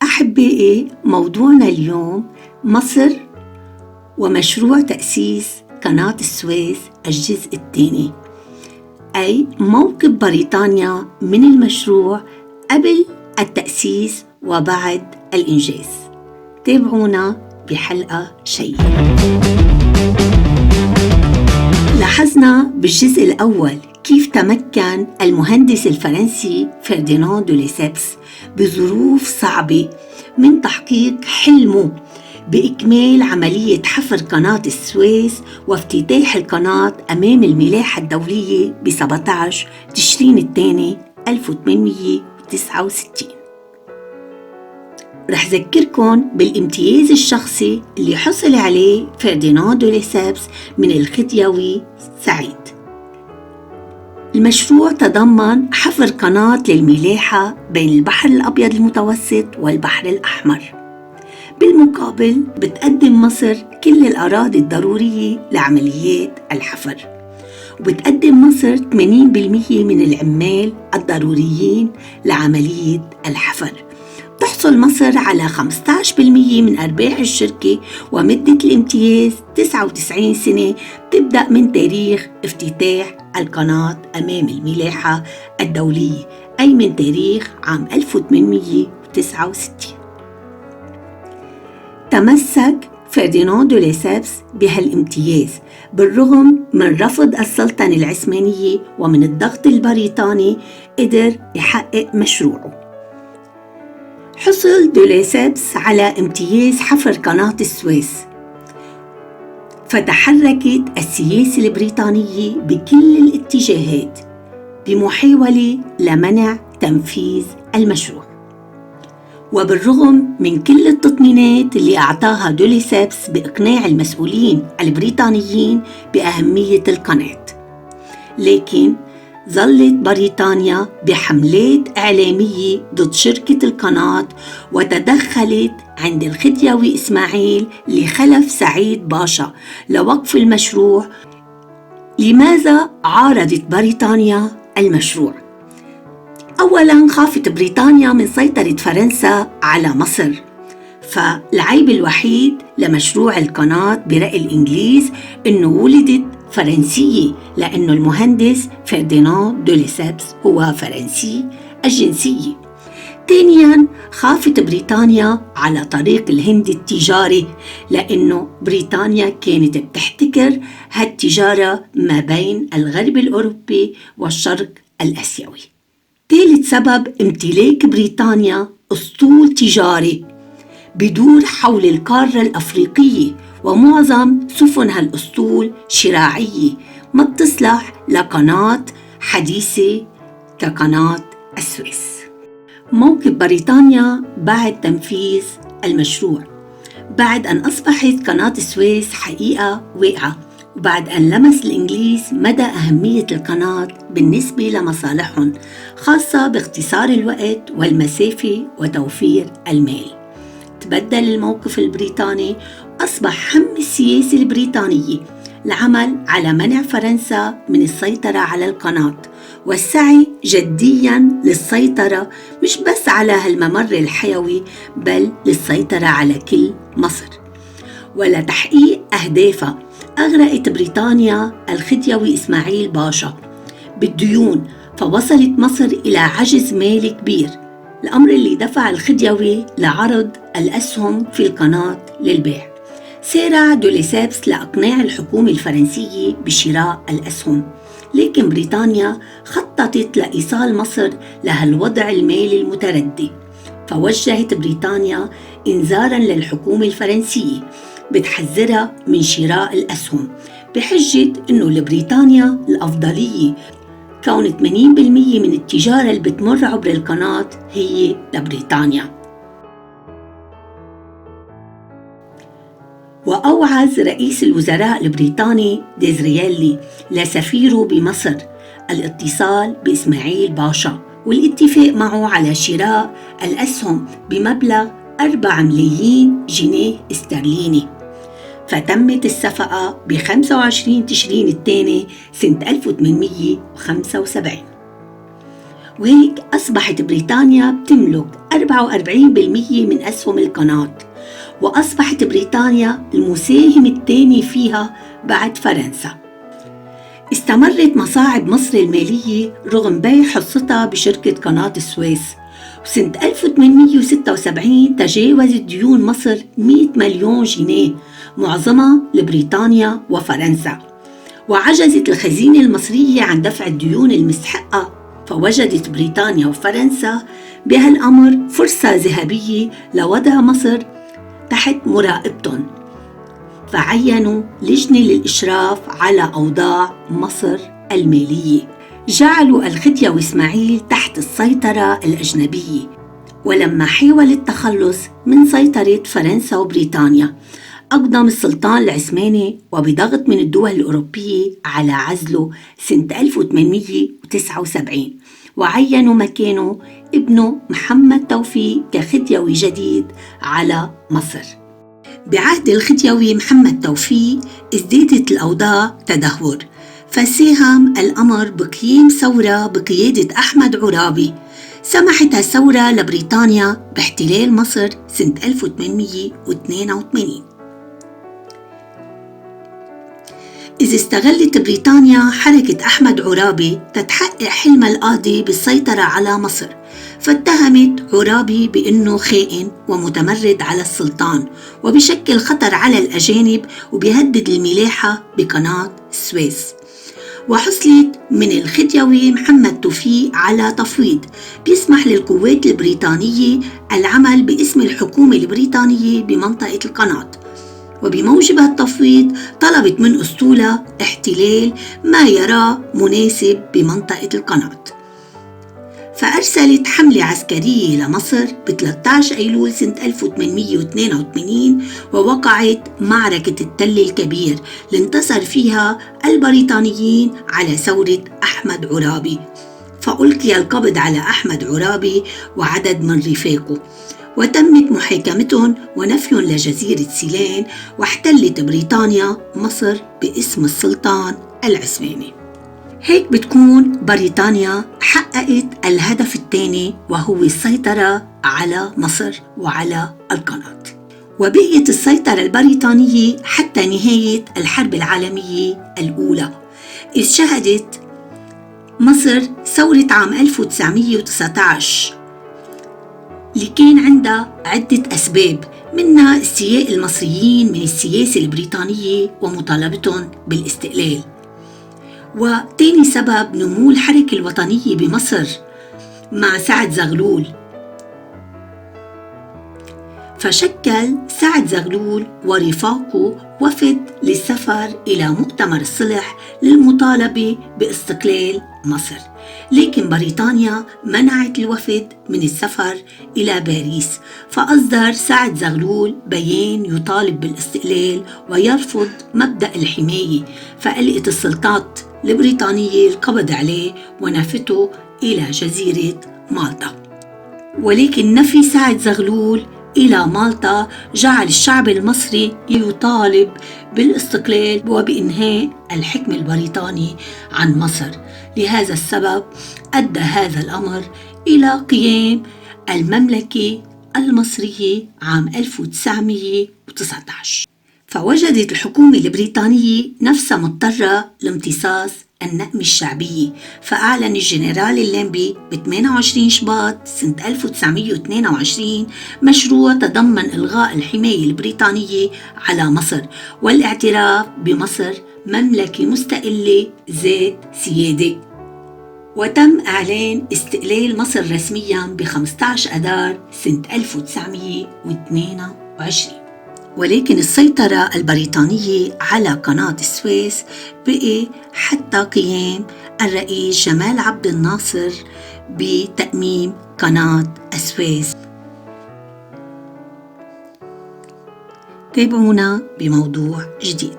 أحبائي، موضوعنا اليوم مصر ومشروع تأسيس قناة السويس الجزء الثاني، أي موقف بريطانيا من المشروع قبل التأسيس وبعد الإنجاز. تابعونا بحلقة شيقة. لاحظنا بالجزء الأول كيف تمكن المهندس الفرنسي فرديناند دو ليسيبس بظروف صعبة من تحقيق حلمه بإكمال عملية حفر قناة السويس وافتتاح القناة أمام الملاحة الدولية ب 17 تشرين الثاني 1869. رح ذكركن بالامتياز الشخصي اللي حصل عليه فرديناند دو ليسيبس من الخديوي سعيد. المشروع تضمن حفر قناة للملاحة بين البحر الأبيض المتوسط والبحر الأحمر. بالمقابل بتقدم مصر كل الأراضي الضرورية لعمليات الحفر، وبتقدم مصر 80% من العمال الضروريين لعملية الحفر. تحصل مصر على 15% من أرباح الشركة، ومدة الامتياز 99 سنة تبدأ من تاريخ افتتاح القناة أمام الملاحة الدولية، أي من تاريخ عام 1869. تمسك فرديناند دو ليسيبس بهالامتياز بالرغم من رفض السلطنة العثمانية ومن الضغط البريطاني. قدر يحقق مشروعه. حصل دو ليسيبس على امتياز حفر قناة السويس، فتحركت السياسة البريطانية بكل الاتجاهات بمحاولة لمنع تنفيذ المشروع. وبالرغم من كل التطمينات اللي أعطاها دو ليسيبس بإقناع المسؤولين البريطانيين بأهمية القناة، لكن ظلت بريطانيا بحملات إعلامية ضد شركة القناة، وتدخلت عند الخديوي إسماعيل لخلف سعيد باشا لوقف المشروع. لماذا عارضت بريطانيا المشروع؟ أولاً، خافت بريطانيا من سيطرة فرنسا على مصر، فالعيب الوحيد لمشروع القناة برأي الإنجليز إنه ولدت فرنسية، لأنه المهندس فرديناند دو ليسيبس هو فرنسي الجنسية. ثانياً، خافت بريطانيا على طريق الهند التجاري، لأنه بريطانيا كانت بتحتكر هالتجارة ما بين الغرب الأوروبي والشرق الآسيوي. ثالث سبب، امتلاك بريطانيا أسطول تجاري بدور حول القارة الأفريقية، ومعظم سفن هالأسطول شراعية ما بتصلح لقناة حديثة كقناة السويس. موقف بريطانيا بعد تنفيذ المشروع. بعد أن أصبحت قناة السويس حقيقة واقعة، وبعد أن لمس الإنجليز مدى أهمية القناة بالنسبة لمصالحهم، خاصة باختصار الوقت والمسافة وتوفير المال، تبدل الموقف البريطاني. أصبح هم السياسة البريطانية العمل على منع فرنسا من السيطرة على القناة، والسعي جدياً للسيطرة مش بس على هالممر الحيوي، بل للسيطرة على كل مصر. ولتحقيق أهدافها أغرقت بريطانيا الخديوي إسماعيل باشا بالديون، فوصلت مصر إلى عجز مالي كبير، الأمر اللي دفع الخديوي لعرض الأسهم في القناة للبيع. سارع دو ليسيبس لإقناع الحكومة الفرنسية بشراء الأسهم، لكن بريطانيا خططت لإيصال مصر لهالوضع المالي المتردي، فوجهت بريطانيا إنذاراً للحكومة الفرنسية بتحذرها من شراء الأسهم بحجة إنه لبريطانيا الأفضلية، كون 80% من التجارة اللي بتمر عبر القناة هي لبريطانيا. وأوعز رئيس الوزراء البريطاني ديزرييلي لسفيره بمصر الاتصال بإسماعيل باشا والاتفاق معه على شراء الأسهم بمبلغ 4 ملايين جنيه استرليني. فتمت الصفقة ب 25 تشرين الثاني سنة 1875. وهيك أصبحت بريطانيا بتملك 44% من أسهم القناة، وأصبحت بريطانيا المساهم الثاني فيها بعد فرنسا. استمرت مصاعب مصر المالية رغم بيع حصتها بشركة قناة السويس، وسنة 1876 تجاوزت ديون مصر 100 مليون جنيه، معظمها لبريطانيا وفرنسا، وعجزت الخزينة المصرية عن دفع الديون المستحقة، فوجدت بريطانيا وفرنسا بهالأمر فرصة ذهبية لوضع مصر تحت مراقبتهم، فعينوا لجنة للإشراف على أوضاع مصر المالية. جعلوا الخديوي إسماعيل تحت السيطرة الأجنبية، ولما حاول التخلص من سيطرة فرنسا وبريطانيا أقدم السلطان العثماني وبضغط من الدول الأوروبية على عزله سنة 1879، وعينوا مكانه ابنه محمد توفيق كخديوي جديد على مصر. بعهد الخديوي محمد توفيق ازدادت الأوضاع تدهور، فساهم الأمر بقيام ثورة بقيادة أحمد عرابي. سمحت هالثورة لبريطانيا باحتلال مصر سنة 1882. إذ استغلت بريطانيا حركة أحمد عرابي تتحقق حلم القاضي بالسيطرة على مصر، فاتهمت عرابي بأنه خائن ومتمرد على السلطان وبشكل خطر على الأجانب وبيهدد الملاحة بقناة السويس. وحصلت من الخديوي محمد توفيق على تفويض بيسمح للقوات البريطانية العمل باسم الحكومة البريطانية بمنطقة القناة، وبموجب التفويض طلبت من أسطولة احتلال ما يراه مناسب بمنطقة القناة، فأرسلت حملة عسكرية لمصر ب 13 أيلول سنة 1882، ووقعت معركة التل الكبير اللي انتصر فيها البريطانيين على ثورة أحمد عرابي، فألقي القبض على أحمد عرابي وعدد من رفاقه، وتمت محاكمتهم ونفيهم لجزيرة سيلان، واحتلت بريطانيا مصر باسم السلطان العثماني. هيك بتكون بريطانيا حققت الهدف الثاني، وهو السيطرة على مصر وعلى القناة، وبقيت السيطرة البريطانية حتى نهاية الحرب العالمية الأولى، إذ شهدت مصر ثورة عام 1919 اللي كان عندها عدة أسباب، منها استياء المصريين من السياسة البريطانية ومطالبتهم بالاستقلال، وتاني سبب نمو الحركة الوطنية بمصر مع سعد زغلول، فشكل سعد زغلول ورفاقه وفد للسفر إلى مؤتمر الصلح للمطالبة باستقلال مصر، لكن بريطانيا منعت الوفد من السفر إلى باريس، فأصدر سعد زغلول بيان يطالب بالاستقلال ويرفض مبدأ الحماية، فألقت السلطات البريطانية القبض عليه ونفته إلى جزيرة مالطا. ولكن نفي سعد زغلول إلى مالطا جعل الشعب المصري يطالب بالاستقلال وبإنهاء الحكم البريطاني عن مصر. لهذا السبب أدى هذا الأمر إلى قيام المملكة المصرية عام 1919. فوجدت الحكومة البريطانية نفسها مضطرة لامتصاص النقمة الشعبية، فأعلن الجنرال الليمبي ب 28 شباط سنة 1922 مشروع تضمن إلغاء الحماية البريطانية على مصر والاعتراف بمصر مملكة مستقلة ذات سيادة، وتم إعلان استقلال مصر رسمياً ب 15 أذار سنة 1922. ولكن السيطرة البريطانية على قناة السويس بقي حتى قيام الرئيس جمال عبد الناصر بتأميم قناة السويس. تابعونا بموضوع جديد.